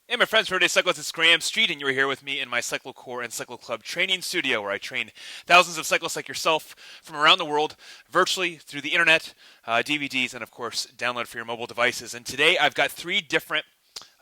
Hey, my friends, for today's cyclist, it's Graeme Street, and you're here with me in my cyclo-core and cyclo club training studio, where I train thousands of cyclists like yourself from around the world, virtually through the internet, DVDs, and of course, download for your mobile devices. And today, I've got three different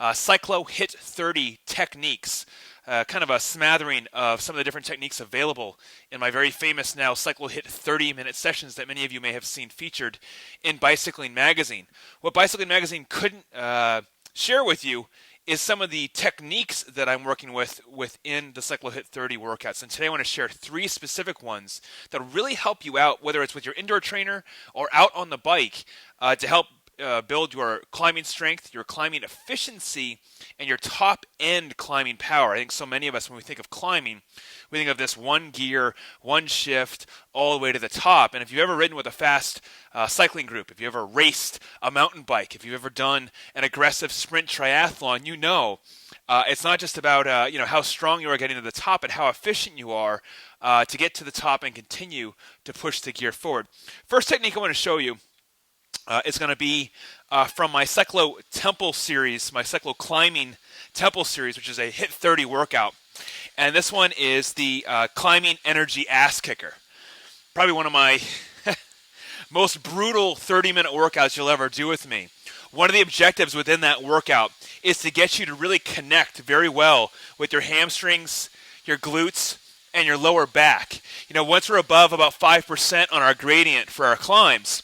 Cyclo Hit 30 techniques, kind of a smattering of some of the different techniques available in my very famous now Cyclo Hit 30-minute sessions that many of you may have seen featured in Bicycling Magazine. What Bicycling Magazine couldn't share with you is some of the techniques that I'm working with within the Cyclo Hit 30 workouts. And today I want to share three specific ones that will really help you out, whether it's with your indoor trainer or out on the bike, to help build your climbing strength, your climbing efficiency, and your top-end climbing power. I think so many of us, when we think of climbing, we think of this one gear, one shift, all the way to the top. And if you've ever ridden with a fast cycling group, if you've ever raced a mountain bike, if you've ever done an aggressive sprint triathlon, you know it's not just about how strong you are getting to the top, but how efficient you are to get to the top and continue to push the gear forward. First technique I want to show you is going to be from my Cyclo Temple series, my Cyclo Climbing Temple series, which is a Hit 30 workout. And this one is the Climbing Energy Ass Kicker. Probably one of my most brutal 30-minute workouts you'll ever do with me. One of the objectives within that workout is to get you to really connect very well with your hamstrings, your glutes, and your lower back. You know, once we're above about 5% on our gradient for our climbs,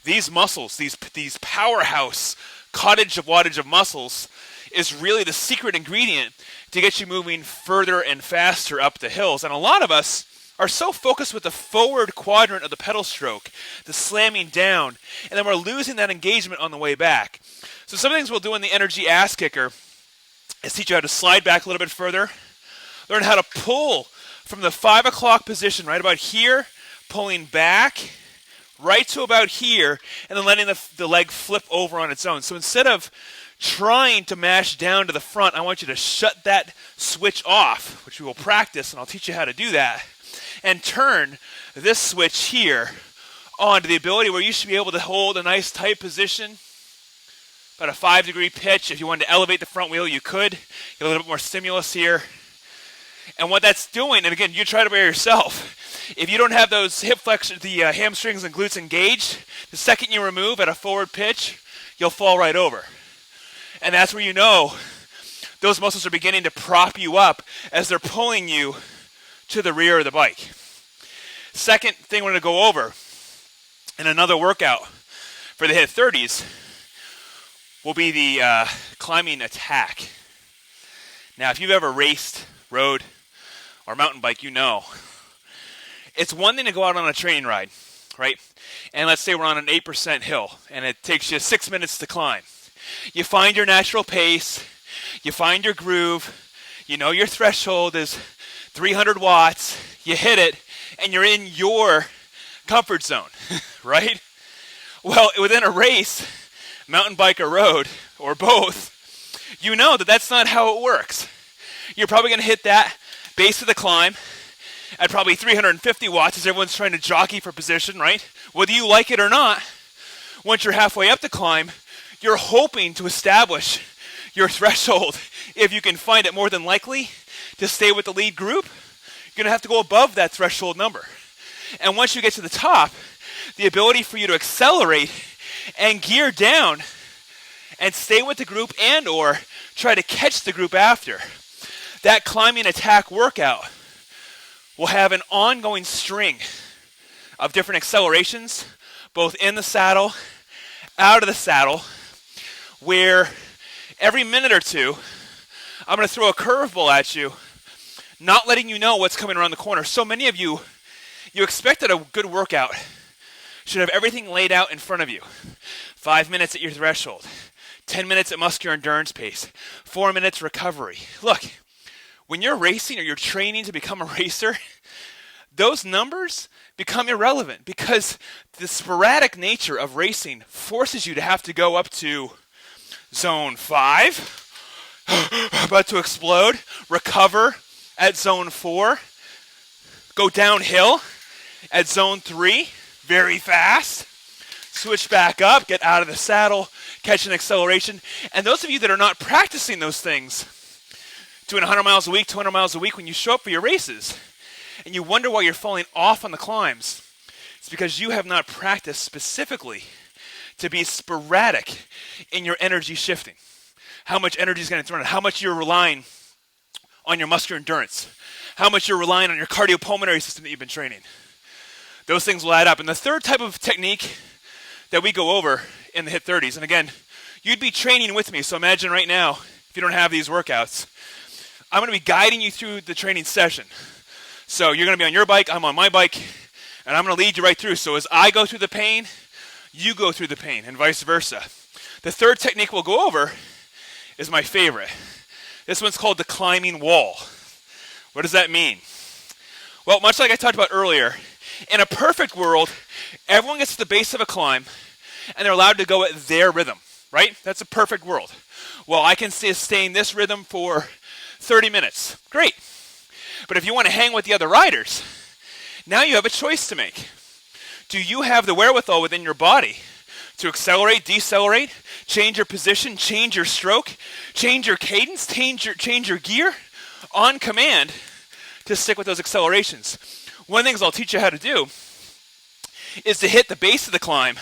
these muscles, these powerhouse cottage of wattage of muscles, is really the secret ingredient to get you moving further and faster up the hills. And a lot of us are so focused with the forward quadrant of the pedal stroke, the slamming down, and then we're losing that engagement on the way back. So some things we'll do in the energy ass kicker is teach you how to slide back a little bit further, learn how to pull from the 5 o'clock position, right about here, pulling back, right to about here, and then letting the leg flip over on its own. So instead of trying to mash down to the front, I want you to shut that switch off, which we will practice, and I'll teach you how to do that, and turn this switch here on to the ability where you should be able to hold a nice tight position, about a 5-degree pitch. If you wanted to elevate the front wheel, you could. Get a little bit more stimulus here. And what that's doing, and again, you try it by yourself. If you don't have those hip flexors, the hamstrings and glutes engaged, the second you remove at a forward pitch, you'll fall right over. And that's where you know those muscles are beginning to prop you up as they're pulling you to the rear of the bike. Second thing we're going to go over in another workout for the Hit 30s will be the climbing attack. Now, if you've ever raced, rode, or mountain bike, you know it's one thing to go out on a training ride, right? And let's say we're on an 8% hill, and it takes you 6 minutes to climb. You find your natural pace, you find your groove, you know your threshold is 300 watts, you hit it, and you're in your comfort zone, right? Well, within a race, mountain bike or road, or both, you know that that's not how it works. You're probably going to hit that base of the climb at probably 350 watts as everyone's trying to jockey for position, right? Whether you like it or not, once you're halfway up the climb, you're hoping to establish your threshold. If you can find it, more than likely to stay with the lead group, you're going to have to go above that threshold number. And once you get to the top, the ability for you to accelerate and gear down and stay with the group and or try to catch the group after, that climbing attack workout will have an ongoing string of different accelerations, both in the saddle, out of the saddle, where every minute or two, I'm going to throw a curveball at you, not letting you know what's coming around the corner. So many of you expect that a good workout should have everything laid out in front of you. 5 minutes at your threshold, 10 minutes at muscular endurance pace, 4 minutes recovery. Look, when you're racing or you're training to become a racer, those numbers become irrelevant because the sporadic nature of racing forces you to have to go up to zone 5, about to explode, recover at zone 4, go downhill at zone 3, very fast, switch back up, get out of the saddle, catch an acceleration. And those of you that are not practicing those things, doing 100 miles a week, 200 miles a week when you show up for your races, and you wonder why you're falling off on the climbs, it's because you have not practiced specifically to be sporadic in your energy shifting. How much energy is going to throw in, how much you're relying on your muscular endurance, how much you're relying on your cardiopulmonary system that you've been training. Those things will add up. And the third type of technique that we go over in the HIIT 30s, and again, you'd be training with me, so imagine right now, if you don't have these workouts, I'm going to be guiding you through the training session. So you're going to be on your bike, I'm on my bike, and I'm going to lead you right through. So as I go through the pain, you go through the pain, and vice versa. The third technique we'll go over is my favorite. This one's called the climbing wall. What does that mean? Well, much like I talked about earlier, in a perfect world, everyone gets to the base of a climb, and they're allowed to go at their rhythm, right? That's a perfect world. Well, I can sustain this rhythm for 30 minutes. Great. But if you want to hang with the other riders, now you have a choice to make. Do you have the wherewithal within your body to accelerate, decelerate, change your position, change your stroke, change your cadence, change your gear on command to stick with those accelerations? One of the things I'll teach you how to do is to hit the base of the climb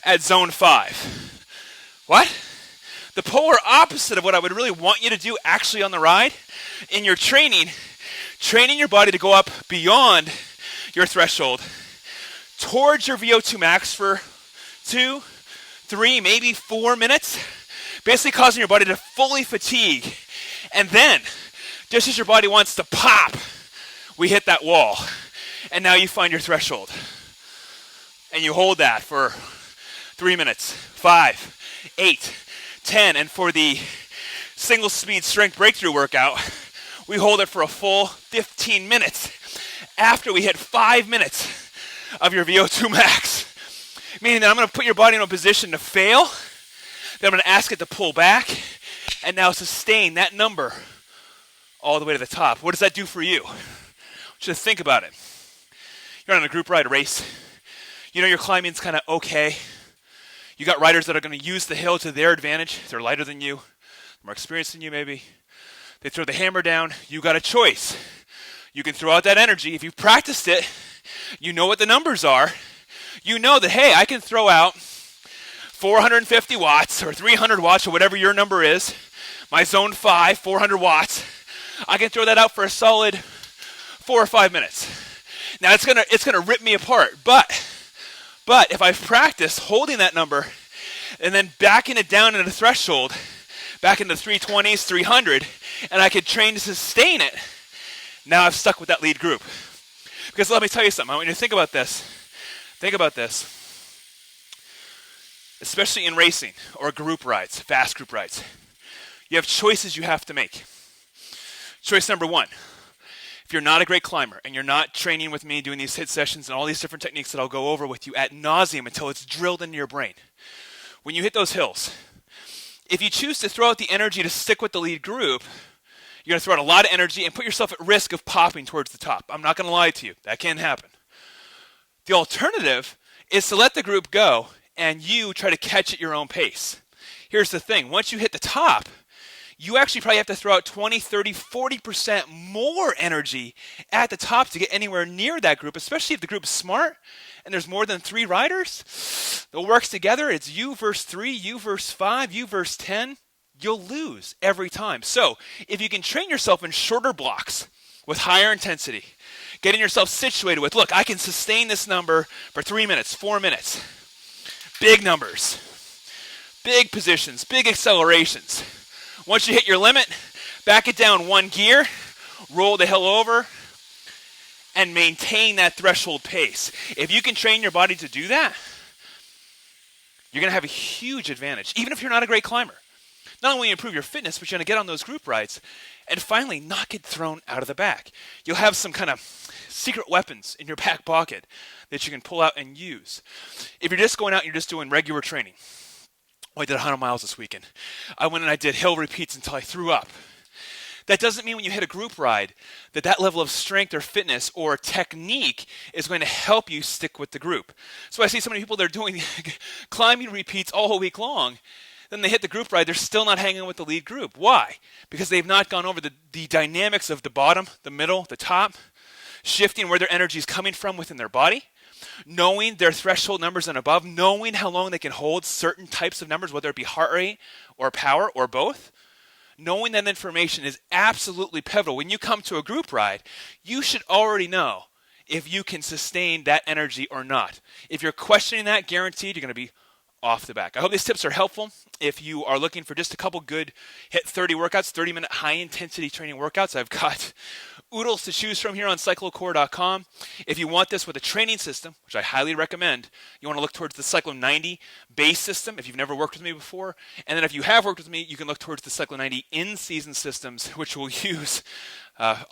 at zone 5. What? The polar opposite of what I would really want you to do actually on the ride. In your training your body to go up beyond your threshold towards your VO2 max for 2, 3, maybe 4 minutes, basically causing your body to fully fatigue. And then, just as your body wants to pop, we hit that wall. And now you find your threshold. And you hold that for 3 minutes, 5, 8, 10. And for the single speed strength breakthrough workout, we hold it for a full 15 minutes after we hit 5 minutes of your VO2 max. Meaning that I'm going to put your body in a position to fail, then I'm going to ask it to pull back, and now sustain that number all the way to the top. What does that do for you? Just think about it. You're on a group ride race. You know your climbing's kind of okay. You got riders that are going to use the hill to their advantage. They're lighter than you, more experienced than you maybe. They throw the hammer down. You got a choice. You can throw out that energy. If you've practiced it, you know what the numbers are. You know that, hey, I can throw out 450 watts or 300 watts or whatever your number is. My zone 5, 400 watts. I can throw that out for a solid 4 or 5 minutes. Now it's gonna rip me apart, but if I've practiced holding that number and then backing it down into the threshold, back into 320s, 300, and I could train to sustain it, now I've stuck with that lead group. Because let me tell you something, when you think about this, especially in racing or group rides, fast group rides, you have choices you have to make. Choice number 1, if you're not a great climber and you're not training with me, doing these HIIT sessions and all these different techniques that I'll go over with you ad nauseum until it's drilled into your brain, when you hit those hills, if you choose to throw out the energy to stick with the lead group, you're going to throw out a lot of energy and put yourself at risk of popping towards the top. I'm not going to lie to you. That can happen. The alternative is to let the group go and you try to catch at your own pace. Here's the thing. Once you hit the top, you actually probably have to throw out 20, 30, 40% more energy at the top to get anywhere near that group, especially if the group's smart and there's more than 3 riders. It works together. It's you versus 3, you versus 5, you versus 10. You'll lose every time. So if you can train yourself in shorter blocks with higher intensity, getting yourself situated with, look, I can sustain this number for 3 minutes, 4 minutes. Big numbers, big positions, big accelerations. Once you hit your limit, back it down 1 gear, roll the hill over, and maintain that threshold pace. If you can train your body to do that, you're going to have a huge advantage, even if you're not a great climber. Not only improve your fitness, but you're going to get on those group rides and finally not get thrown out of the back. You'll have some kind of secret weapons in your back pocket that you can pull out and use. If you're just going out and you're just doing regular training, I did 100 miles this weekend. I went and I did hill repeats until I threw up. That doesn't mean when you hit a group ride that level of strength or fitness or technique is going to help you stick with the group. So I see so many people that are doing climbing repeats all week long. Then they hit the group ride, they're still not hanging with the lead group. Why? Because they've not gone over the dynamics of the bottom, the middle, the top, shifting where their energy is coming from within their body, knowing their threshold numbers and above, knowing how long they can hold certain types of numbers, whether it be heart rate or power or both. Knowing that information is absolutely pivotal. When you come to a group ride, you should already know if you can sustain that energy or not. If you're questioning that, guaranteed you're going to be off the back. I hope these tips are helpful. If you are looking for just a couple good hit 30 workouts, 30-minute high-intensity training workouts, I've got oodles to choose from here on cyclo-core.com. If you want this with a training system, which I highly recommend, you want to look towards the Cyclo 90 base system if you've never worked with me before. And then if you have worked with me, you can look towards the Cyclo 90 in-season systems, which will use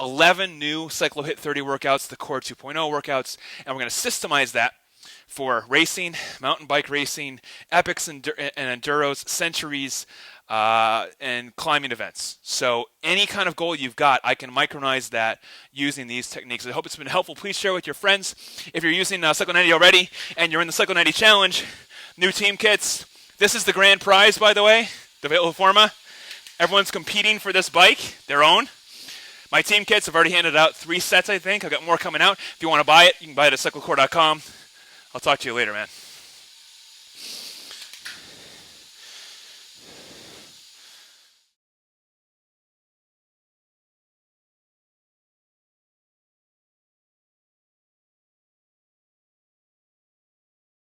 11 new Cyclo Hit 30 workouts, the Core 2.0 workouts, and we're going to systemize that for racing, mountain bike racing, epics and enduros, centuries, and climbing events. So any kind of goal you've got, I can micronize that using these techniques. I hope it's been helpful. Please share with your friends. If you're using Cyclo 90 already and you're in the Cyclo 90 Challenge, new team kits. This is the grand prize, by the way, the Velo Forma. Everyone's competing for this bike, their own. My team kits, I've already handed out 3 sets, I think. I've got more coming out. If you want to buy it, you can buy it at cyclo-core.com. I'll talk to you later, man.